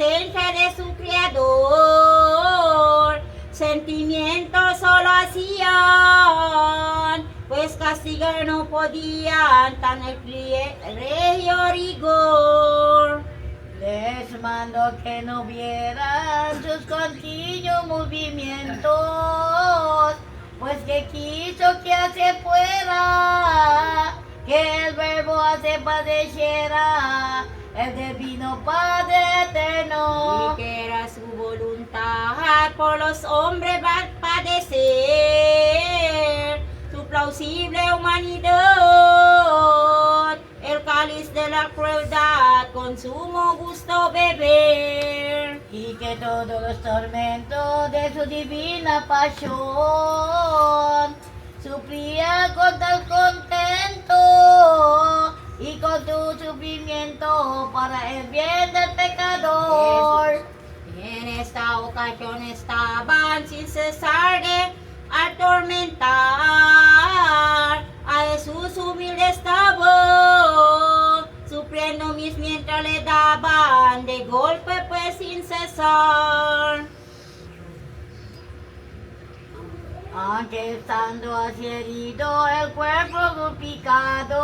inocencia de su Creador. Sentimientos solo hacían, pues castigar no podían tan el regio rigor. Les mando que no vieran sus continuos movimientos, pues que quiso que hace fuera, que el verbo hace padeciera, el divino Padre eterno. Y que era su voluntad por los hombres va a padecer su plausible humanidad, el cáliz de la crueldad con sumo gusto beber. Y que todos los tormentos de su divina pasión sufría con tal contento, y con tu sufrimiento para el bien del pecador. En esta ocasión estaban sin cesar de atormentar a Jesús humilde estaba, sufriendo mientras le daban de golpe pues sin cesar. Aunque estando así herido el cuerpo glorificado,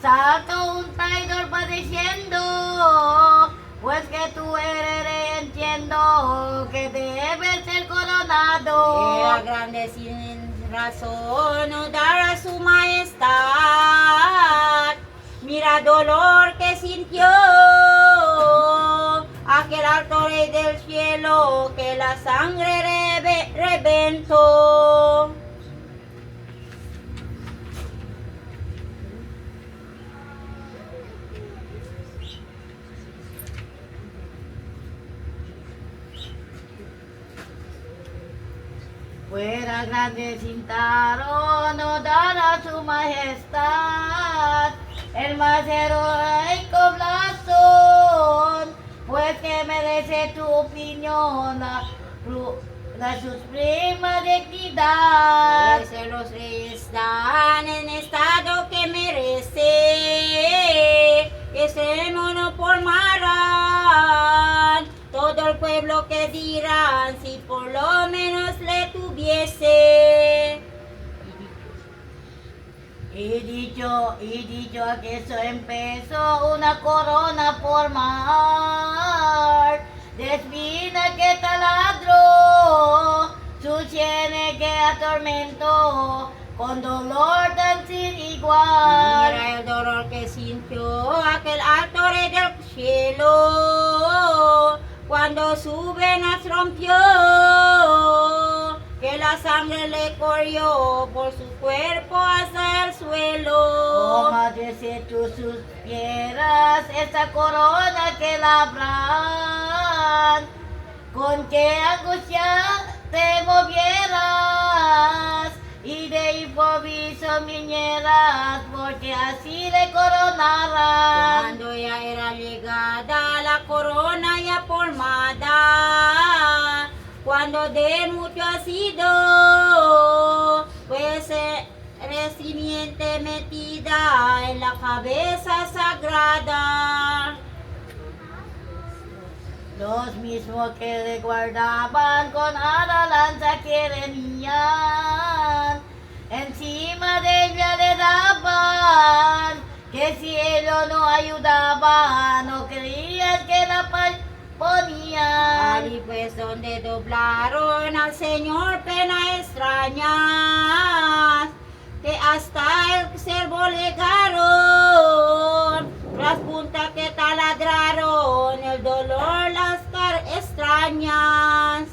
saltó un traidor padeciendo, pues que tú eres rey, entiendo que debes ser coronado. Era grande sin razón no dar a su majestad, mira dolor que sintió aquel alto rey del cielo, que la sangre reventó. Fuera grande sin taro, no dará su majestad el más heroico blasón, pues que merece tu opinión la suprema dignidad. Pues los reyes dan en estado que merece, extremo no formarán todo el pueblo que dirán si por lo menos le tuviese. Y dicho que eso empezó una corona formar, de espina que taladró, su sienes que atormentó, con dolor tan sin igual. Mira el dolor que sintió aquel alto rey del cielo, cuando su venas rompió, que la sangre le corrió por su cuerpo hasta el suelo. Oh madre, si tú supieras esta corona que labran, con qué angustia te movieras, y de improviso vinieras, porque así le coronaran. Cuando ya era llegada la corona ya formada, cuando de mucho ha sido, pues recipiente metida en la cabeza sagrada. Los mismos que le guardaban con ala lanza que venían, encima de ella le daban, que si ellos no ayudaban, no creían que la ponían. Allí pues donde doblaron al Señor pena extrañas, que hasta el cervo legaron, las puntas que taladraron, el dolor las extrañas.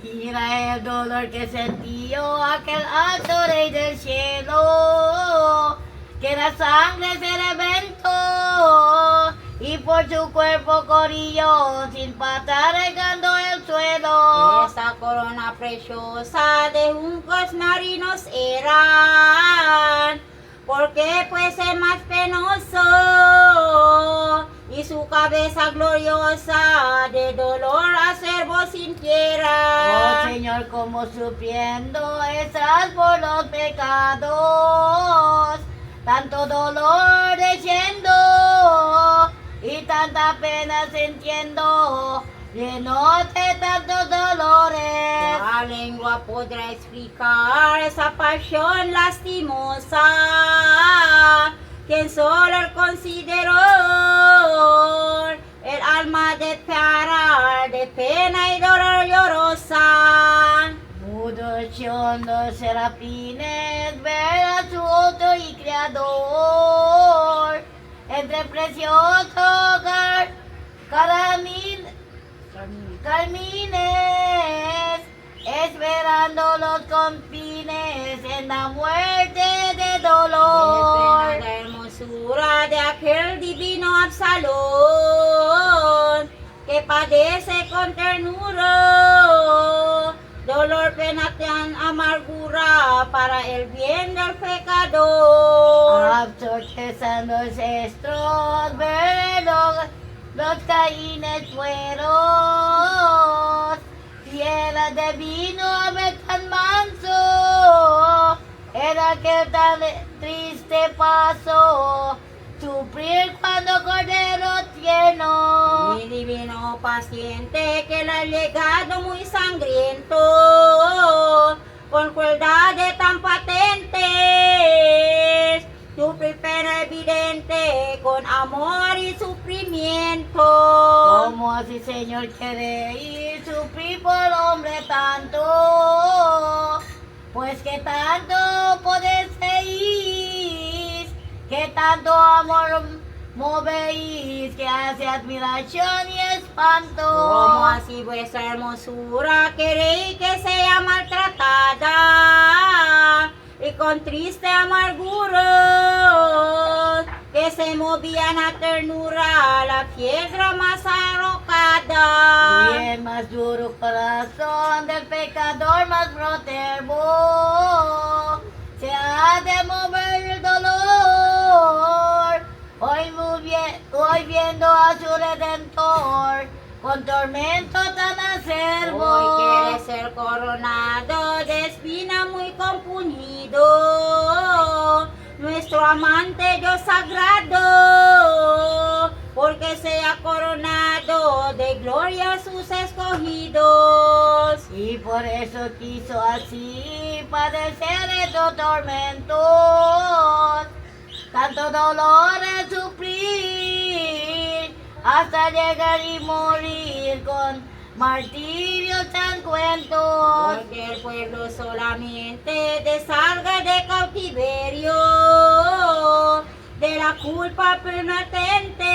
Mira el dolor que sintió aquel alto rey del cielo, que la sangre se reventó, y por su cuerpo corrió sin patar regando el suelo. Esa corona preciosa de juncos marinos eran, porque pues es más penoso, y su cabeza gloriosa de dolor acervo sintiera. Oh Señor, como sufriendo estás por los pecados, tanto dolor desciendo, apenas entiendo, lleno de tantos dolores. La lengua podrá explicar esa pasión lastimosa, quien solo el consideró, el alma de parar, de pena y dolor llorosa. Mudos y hondos serafines, ver a su autor y creador, entre precioso carmines, esperando los confines en la muerte de dolor. La hermosura de aquel divino Absalón, que padece con ternura, dolor, pena, tan amargura para el bien del pecador. Absortezando ancestros, ver los caínes fueron, tierra de vino a ver tan manso, era aquel tan triste paso, sufrir cuando cordero tierno. Mi divino paciente que le ha llegado muy sangriento, con crueldades tan patentes, sufrir pena evidente, con amor y sufrimiento. Como así, Señor, queréis sufrir por hombre tanto, pues que tanto podeis, que tanto amor movéis, que hace admiración y espanto. Como así vuestra hermosura queréis que sea maltratada, y con triste amargura que se movían a ternura la piedra más arrojada. Y el más duro corazón del pecador más protervo se ha de mover el dolor. Hoy viendo a su Redentor con tormento tan acerbo. Hoy quiere ser coronado de espina muy compungido, nuestro amante Dios sagrado, porque sea coronado de gloria sus escogidos. Y por eso quiso así padecer estos tormentos, tanto dolores sufrir, hasta llegar y morir con martirios tan cuentos. Porque el pueblo solamente salga de cautiverio, de la culpa penitente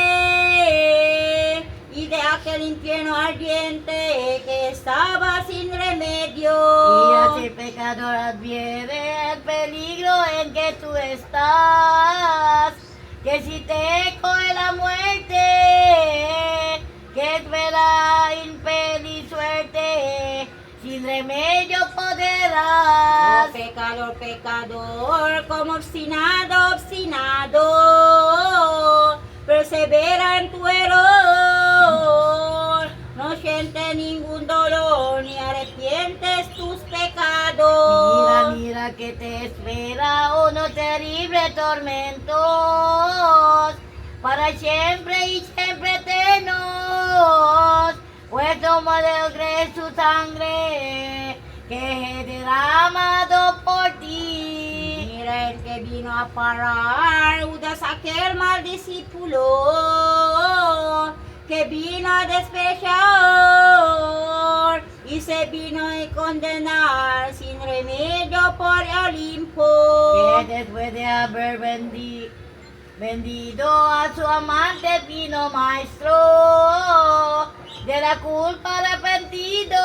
y de aquel infierno ardiente que estaba sin remedio. Y así pecador adviere el peligro en que tú estás, que si te coge la muerte, que espera infeliz suerte, sin remedio podrás. Oh pecador, pecador, como obstinado, persevera en tu error, no siente ningún dolor ni arrepientes tus pecados. Mira que te espera unos terribles tormentos, para siempre y siempre eternos, pues tomo de su sangre que he derramado por ti. Mira el que vino a parar, Judas, aquel mal discípulo, que vino a despreciar y se vino a condenar sin remedio por el Olimpo. Que después de haber vendido a su amante vino maestro, de la culpa arrepentido,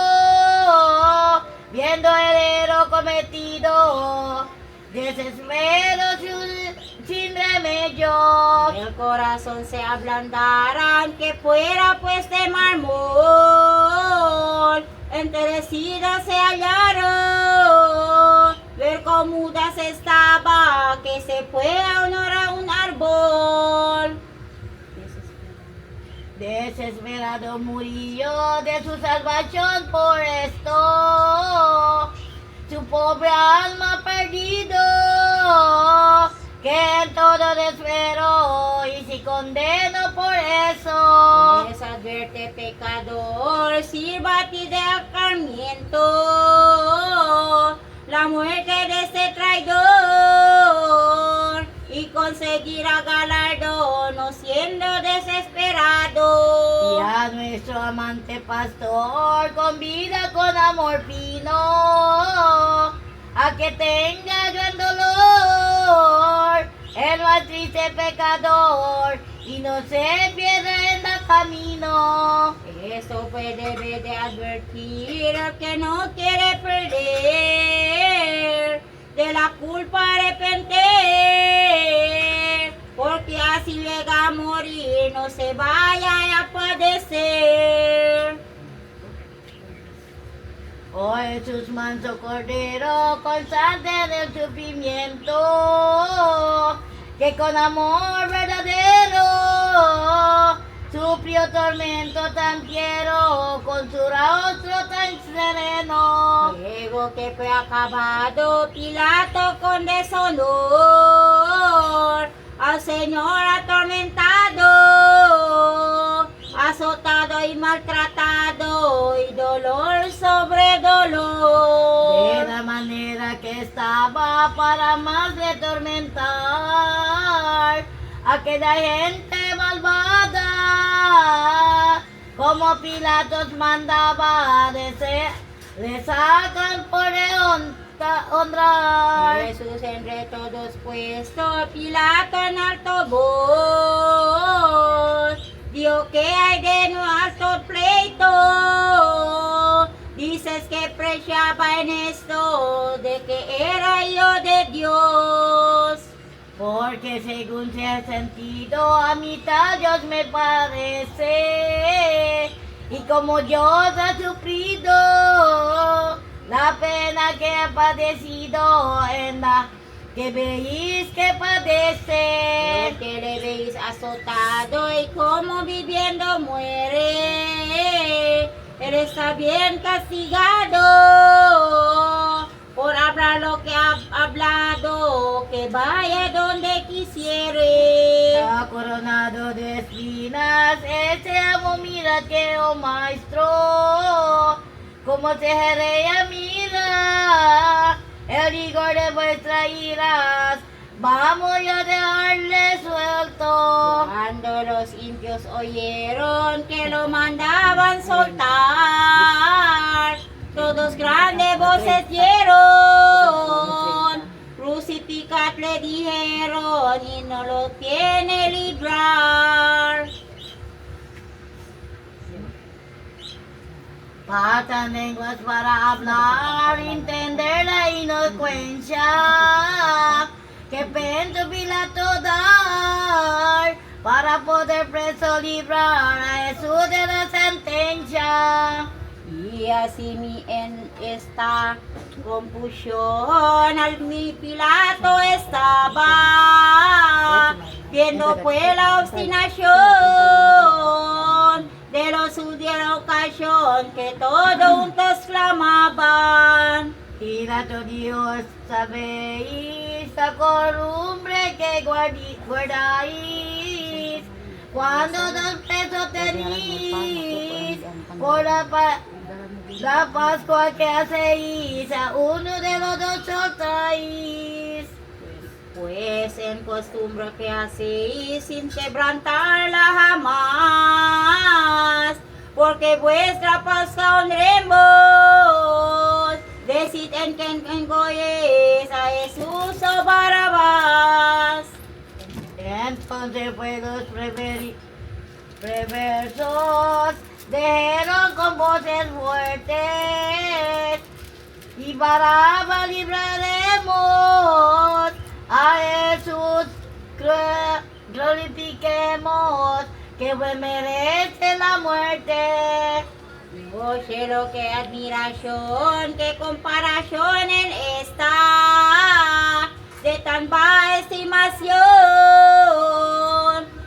viendo el error cometido, desespero sin remedio. El corazón se ablandará, que fuera pues de mármol, enterecida se hallaron, ver cómo Judas estaba, que se fue a honorar un árbol. Desesperado murió de su salvación por esto, su pobre alma perdido, que en todo desespero y si condeno por eso. advierte pecador, sírvate de acarmiento, la muerte de este traidor, y conseguirá galardón, no siendo desesperado. Y a nuestro amante pastor convida con amor fino a que tenga gran dolor el más triste pecador y no se pierda en el camino. Eso pues debe de advertir al que no quiere perder, de la culpa arrepentir, porque así llega a morir, no se vaya a padecer. Oh Jesús manso cordero, constante en el sufrimiento, que con amor verdadero sufrió tormento tan fiero, con su rostro tan sereno. Luego que fue acabado, Pilato con deshonor al Señor atormentado, azotado y maltratado, y dolor sobre dolor. De la manera que estaba para más de atormentar a aquella gente malvada, como Pilatos mandaba, le sacan por honrar. Jesús entre todos puesto, Pilato en alto voz, dijo que hay de nuestro pleito. Dices que preciaba en esto, de que era yo de Dios. Porque según se ha sentido a mitad Dios me parece, y como Dios ha sufrido la pena que ha padecido en la que veis que padece. Lo que le veis azotado y como viviendo muere, él está bien castigado por hablar lo que ha hablado, que vaya donde quisiere. Está coronado de espinas, ese amo mira que oh maestro, como se jerea mira el rigor de vuestras iras, vamos ya a dejarle suelto. Cuando los impíos oyeron que lo mandaban soltar, todos grandes voces dieron, crucificad le dijeron, y no lo tiene librar. Faltan lenguas para hablar, entender la inocencia que Poncio Pilato dar, para poder preso librar a Jesús de la sentencia. Y así en esta confusión al mi Pilato estaba, viendo pues la obstinación de los judíos en la ocasión, que todos juntos clamaban. Pilato Dios, sabéis la costumbre que guardáis cuando dos presos tenéis por la Pascua que hacéis, a uno de los dos soltáis. Pues en costumbre que hacéis sin quebrantarla jamás, porque vuestra Pascua honremos. Decid en quien engolléis, a Jesús o Barrabás. Entonces pues los perversos dijeron con voces fuertes, y Barrabás libraremos, a Jesús glorifiquemos, que merece la muerte. Oye, lo que admiración, que comparación en esta, de tan baja estimación.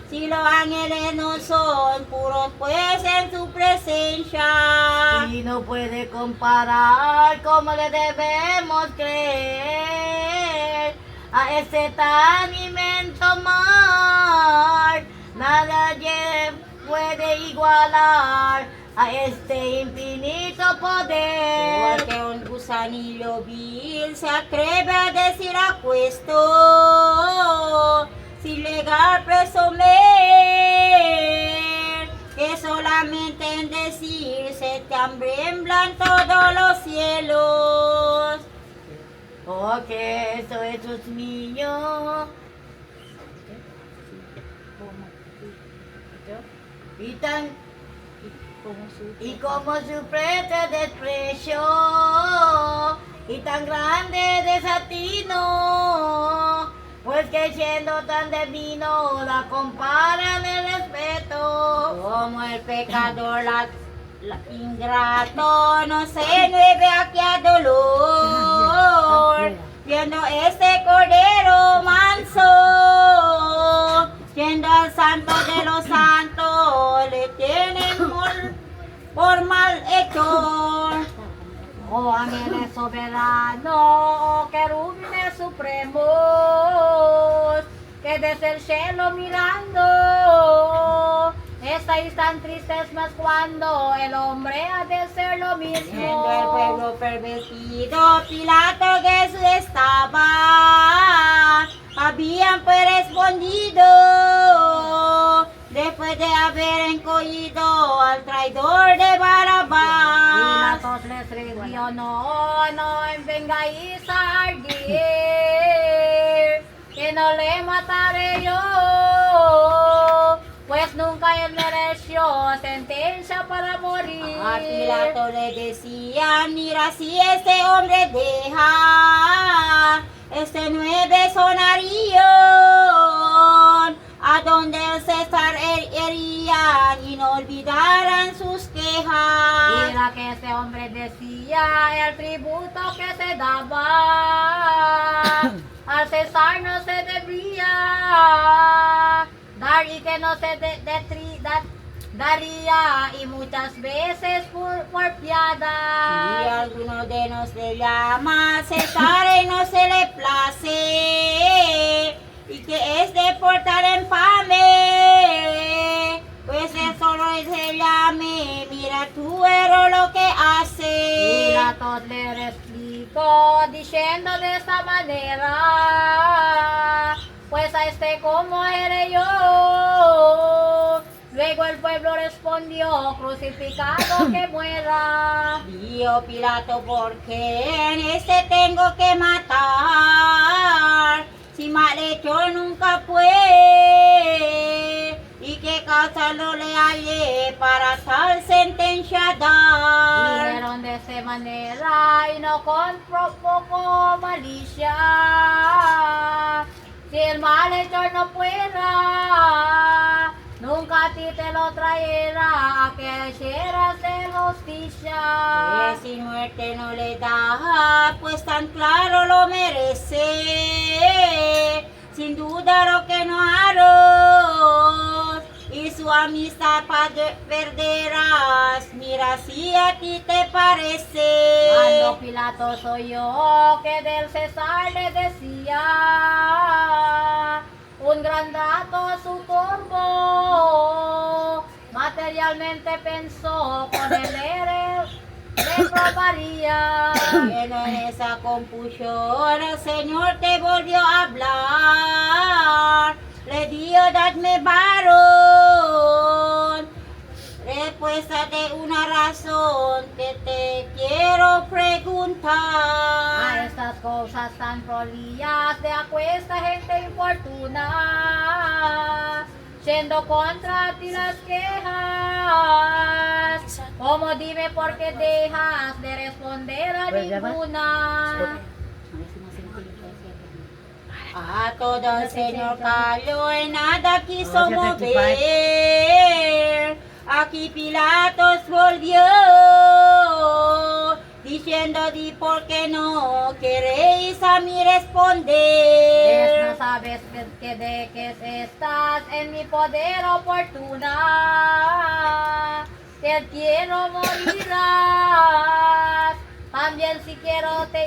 Si los ángeles no son puros, pues en su presencia. Y no puede comparar cómo le debemos creer a ese tan inmenso mar, nadie puede igualar a este infinito poder. Porque un gusanillo vil se atreve a decir acuesto, sin llegar a presumir que solamente en decir se tiemblan todos los cielos. Porque soy sus niños. Y como sufre este desprecio y tan grande desatino, pues que siendo tan divino la comparan el respeto. Como el pecador, la ingrato, no se mueve aquí a dolor, viendo este cordero manso, siendo al santo de los santos, le tienen por malhechor. Oh ángeles soberanos, oh querubines supremos, que desde el cielo mirando, estáis tan tristes más cuando el hombre ha de ser lo mismo. Siendo el pueblo pervertido, Pilato Jesús estaba, habían pues respondido, después de haber encogido al traidor de Barabás. Pilatos les respondió, no vengáis a ardir, que no le mataré yo, pues nunca él mereció sentencia para morir. A Pilato le decía, mira si este hombre deja este 9 sonarío, a donde el César herían y no olvidaran sus quejas. Mira que este hombre decía, el tributo que se daba al César no se debía dar y que no se daría, y muchas veces por Si piedad. alguno de nos le llama César y no se le place, y que es de portar infame, pues él solo se llame, mira tú error lo que hace. Pilatos le explicó diciendo de esta manera, pues a este como eres yo. Luego el pueblo respondió, crucificado que muera. Dijo Pilato, ¿por qué en este tengo que matar? Si malhechor nunca fue, y qué causa no le hallé para tal sentencia dar. Dijeron de esta manera y no con poco malicia. Si el malhechor no fuera, nunca a ti te lo traerá, a que hicieras de justicia. Que sin muerte no le da, pues tan claro lo merece. Sin duda lo que no harás, y su amistad perderás. Mira si a ti te parece. Cuando Pilato soy yo que del César le decía un gran dato a su turbo, materialmente pensó con el le probaría. Lleno en esa confusión, el Señor te volvió a hablar. Le dijo, dadme varón, respuesta de una razón que te quiero preguntar. A estas cosas tan prolijas de aquesta gente infortuna, siendo contra ti las quejas, como dime por qué dejas de responder a ninguna. A todo el Señor cayó y nada quiso mover. Aquí Pilatos volvió, diciendo, di por qué no queréis a mí responder. No sabes que de que estás en mi poder oportuna, que quiero morirás. También si quiero te